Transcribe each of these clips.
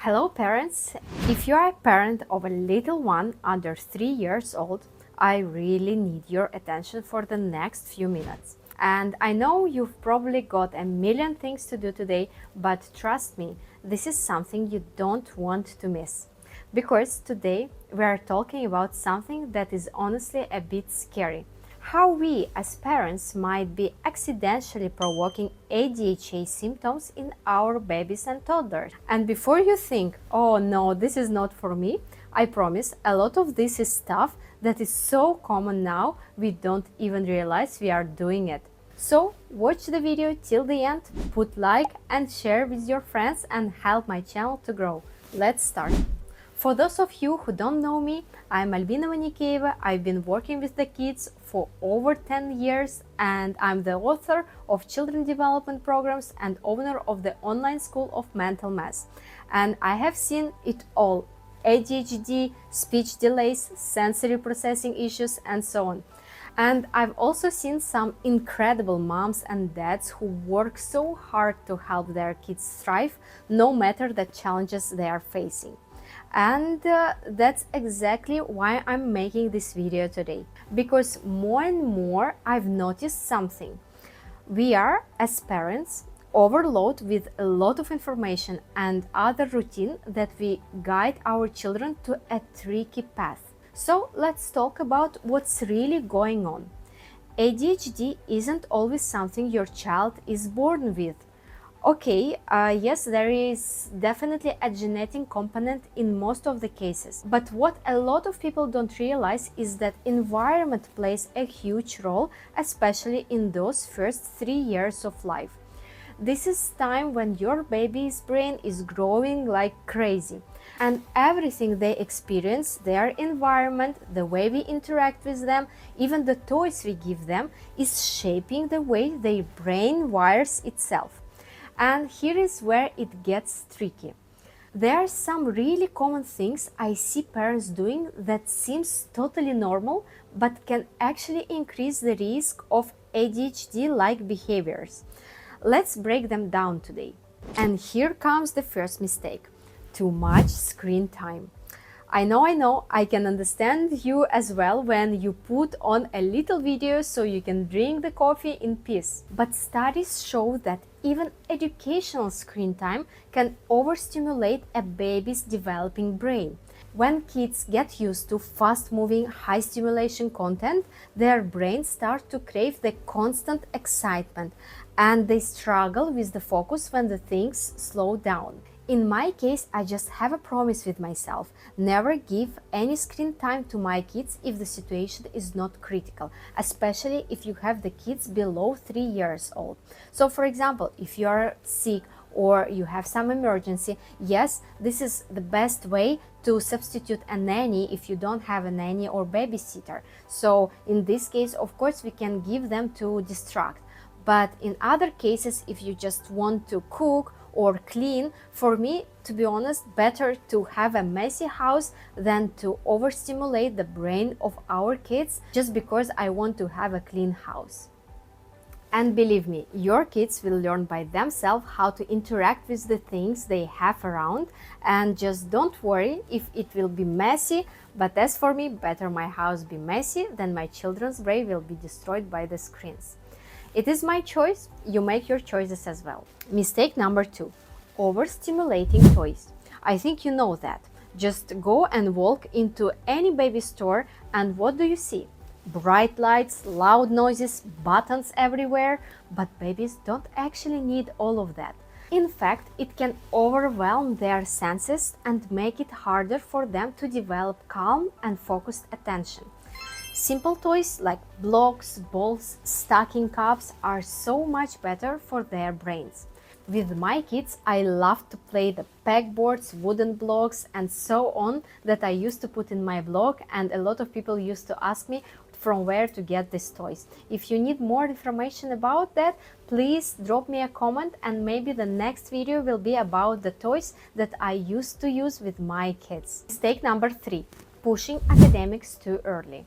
Hello parents! If you are a parent of a little one under 3 years old, I really need your attention for the next few minutes. And I know you've probably got a million things to do today, but trust me, this is something you don't want to miss. Because today we are talking about something that is honestly a bit scary. How we as parents might be accidentally provoking ADHD symptoms in our babies and toddlers. And before you think, oh no, this is not for me, I promise a lot of this is stuff that is so common now we don't even realize we are doing it. So watch the video till the end, put like and share with your friends and help my channel to grow. Let's start. For those of you who don't know me, I'm Albina Vanikeva. I've been working with the kids for over 10 years and I'm the author of children development programs and owner of the online school of mental mess. And I have seen it all: ADHD, speech delays, sensory processing issues, and so on. And I've also seen some incredible moms and dads who work so hard to help their kids thrive, no matter the challenges they are facing. And that's exactly why I'm making this video today, because more and more I've noticed something. We are, as parents, overloaded with a lot of information and other routine that we guide our children to a tricky path. So let's talk about what's really going on. ADHD isn't always something your child is born with. Okay, yes, there is definitely a genetic component in most of the cases. But what a lot of people don't realize is that environment plays a huge role, especially in those first 3 years of life. This is time when your baby's brain is growing like crazy. And everything they experience, their environment, the way we interact with them, even the toys we give them, is shaping the way their brain wires itself. And here is where it gets tricky. There are some really common things I see parents doing that seems totally normal, but can actually increase the risk of ADHD-like behaviors. Let's break them down today. And here comes the first mistake: too much screen time. I know, I can understand you as well when you put on a little video so you can drink the coffee in peace. But studies show that even educational screen time can overstimulate a baby's developing brain. When kids get used to fast-moving, high-stimulation content, their brains start to crave the constant excitement, and they struggle with the focus when the things slow down. In my case, I just have a promise with myself: never give any screen time to my kids if the situation is not critical, especially if you have the kids below 3 years old. So for example, if you are sick or you have some emergency, yes, this is the best way to substitute a nanny if you don't have a nanny or babysitter. So in this case, of course, we can give them to distract. But in other cases, if you just want to cook or clean, for me, to be honest, better to have a messy house than to overstimulate the brain of our kids just because I want to have a clean house. And believe me, your kids will learn by themselves how to interact with the things they have around, and just don't worry if it will be messy. But as for me, better my house be messy than my children's brain will be destroyed by the screens. It is my choice, you make your choices as well. Mistake number 2: overstimulating toys. I think you know that. Just go and walk into any baby store and what do you see? Bright lights, loud noises, buttons everywhere, but babies don't actually need all of that. In fact, it can overwhelm their senses and make it harder for them to develop calm and focused attention. Simple toys like blocks, balls, stocking cups are so much better for their brains. With my kids, I love to play the pegboards, wooden blocks, and so on that I used to put in my blog, and a lot of people used to ask me from where to get these toys. If you need more information about that, please drop me a comment and maybe the next video will be about the toys that I used to use with my kids. Mistake number 3: pushing academics too early.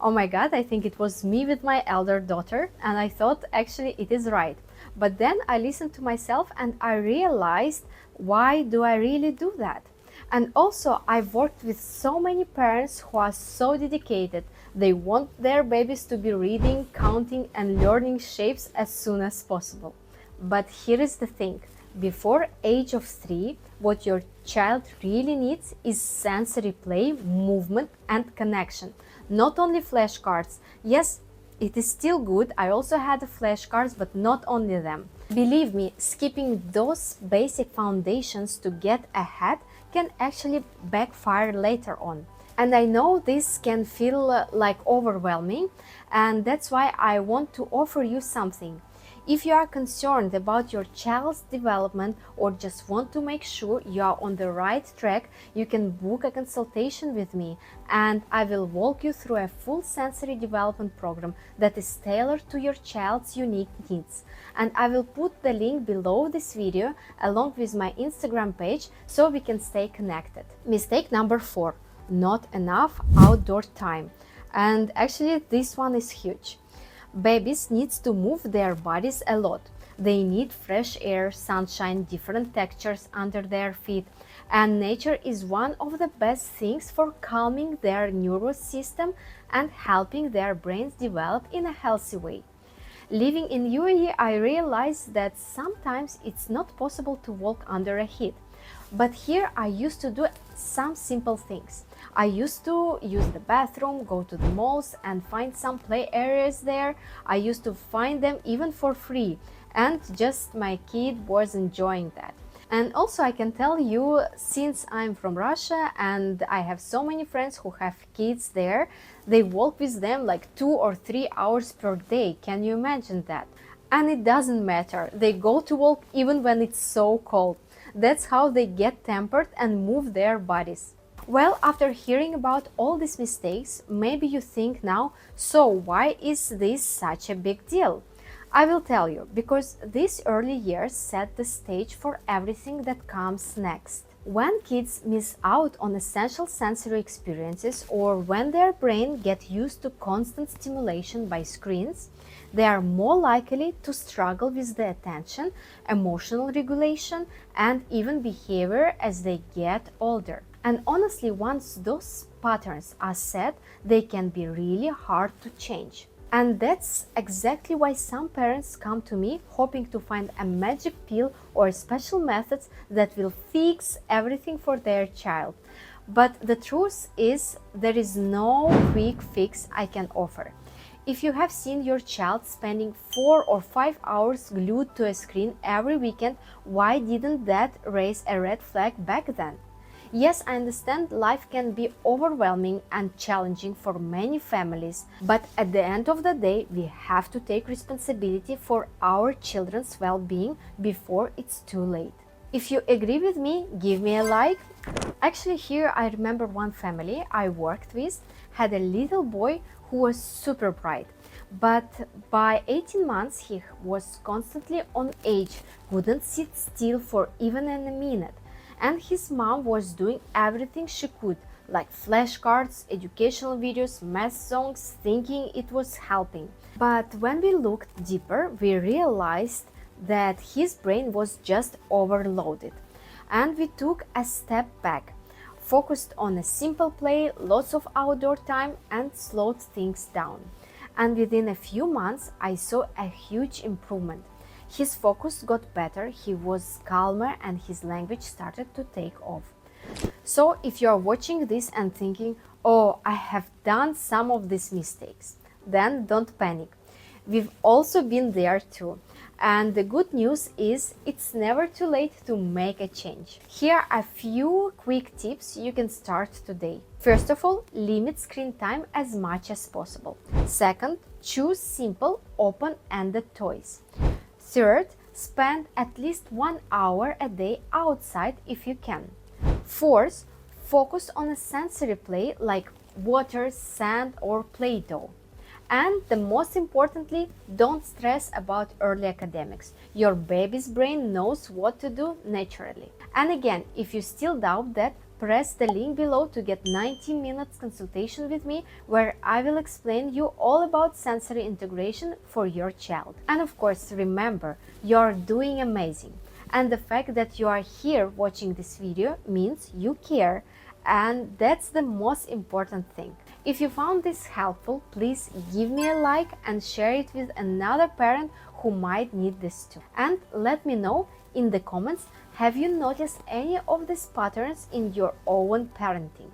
Oh my god, I think it was me with my elder daughter, and I thought actually it is right. But then I listened to myself and I realized Why do I really do that? And also, I've worked with so many parents who are so dedicated. They want their babies to be reading, counting, and learning shapes as soon as possible. But here is the thing. Before age of 3, what your child really needs is sensory play, movement, and connection. Not only flashcards. Yes, it is still good. I also had flashcards, but not only them. Believe me, skipping those basic foundations to get ahead can actually backfire later on. And I know this can feel like overwhelming, and that's why I want to offer you something. If you are concerned about your child's development or just want to make sure you are on the right track, you can book a consultation with me, and I will walk you through a full sensory development program that is tailored to your child's unique needs. And I will put the link below this video along with my Instagram page so we can stay connected. Mistake number 4, not enough outdoor time. And actually this one is huge. Babies need to move their bodies a lot. They need fresh air, sunshine, different textures under their feet, and nature is one of the best things for calming their nervous system and helping their brains develop in a healthy way. Living in UAE, I realized that sometimes it's not possible to walk under a heat. But here I used to do some simple things. I used to use the bathroom, go to the malls and find some play areas there. I used to find them even for free, and just my kid was enjoying that. And also I can tell you, since I'm from Russia and I have so many friends who have kids there, they walk with them like 2 or 3 hours per day. Can you imagine that? And it doesn't matter. They go to walk even when it's so cold. That's how they get tempered and move their bodies. Well, after hearing about all these mistakes, maybe you think now, so why is this such a big deal? I will tell you, because these early years set the stage for everything that comes next. When kids miss out on essential sensory experiences, or when their brain gets used to constant stimulation by screens, they are more likely to struggle with the attention, emotional regulation, and even behavior as they get older. And honestly, once those patterns are set, they can be really hard to change. And that's exactly why some parents come to me hoping to find a magic pill or special methods that will fix everything for their child. But the truth is, there is no quick fix I can offer. If you have seen your child spending 4 or 5 hours glued to a screen every weekend, why didn't that raise a red flag back then? Yes, I understand life can be overwhelming and challenging for many families, but at the end of the day, we have to take responsibility for our children's well-being before it's too late. If you agree with me, give me a like. Actually, here I remember one family I worked with had a little boy who was super bright, but by 18 months he was constantly on edge, wouldn't sit still for even a minute. And his mom was doing everything she could, like flashcards, educational videos, math songs, thinking it was helping. But when we looked deeper, we realized that his brain was just overloaded. And we took a step back, focused on a simple play, lots of outdoor time, and slowed things down. And within a few months, I saw a huge improvement. His focus got better, he was calmer, and his language started to take off. So if you are watching this and thinking, oh, I have done some of these mistakes, then don't panic. We've also been there too. And the good news is it's never too late to make a change. Here are a few quick tips you can start today. First of all, limit screen time as much as possible. Second, choose simple, open-ended toys. Third, spend at least 1 hour a day outside if you can. Fourth, focus on a sensory play like water, sand, or Play-Doh. And the most importantly, don't stress about early academics. Your baby's brain knows what to do naturally. And again, if you still doubt that, press the link below to get 90 minutes consultation with me, where I will explain you all about sensory integration for your child. And of course, remember, you're doing amazing. And the fact that you are here watching this video means you care, and that's the most important thing. If you found this helpful, please give me a like and share it with another parent who might need this too. And let me know in the comments, have you noticed any of these patterns in your own parenting?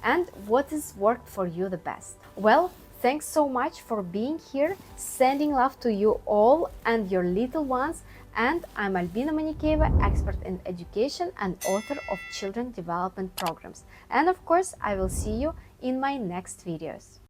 And what has worked for you the best? Well, thanks so much for being here. Sending love to you all and your little ones. And I'm Albina Manikeva, expert in education and author of children development programs. And of course, I will see you in my next videos.